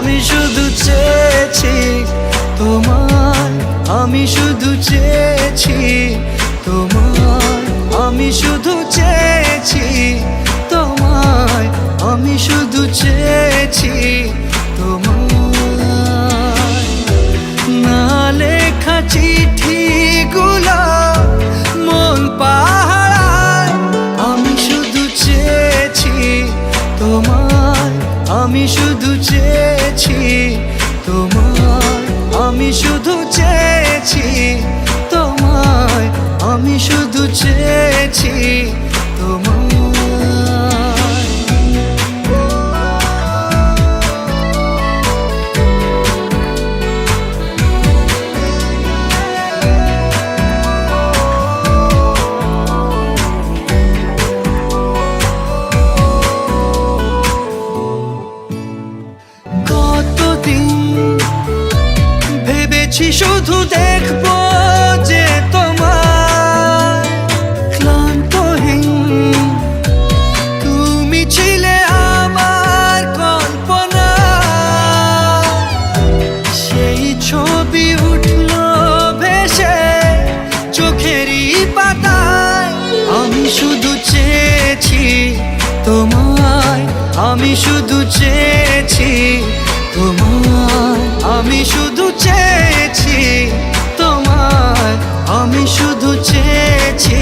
আমি শুধু চেয়েছি তোমায়, আমি শুধু চেয়েছি তোমায়, আমি শুধু চেয়েছি তোমায়, আমি শুধু চেয়েছি তোমায়। না লেখা চিঠিগুলো মন পাহারায়, আমি শুধু চেয়েছি তোমায়, আমি শুধু চেয়েছি তোমায়, আমি শুধু চেয়েছি তোমায়, আমি শুধু চেয়েছি তোমায়। ভেবেছি শুধু দেখবো যে তোমার ক্লান্তহীন, তুমি ছিলে আমার কল্পনা, সেই ছবি উঠলো ভেসে চোখেরই পাতায়। আমি শুধু চেয়েছি তোমায়, আমি শুধু চেয়েছি তোমায়, আমি শুধু চেয়েছি তোমায়, আমি শুধু চেয়েছি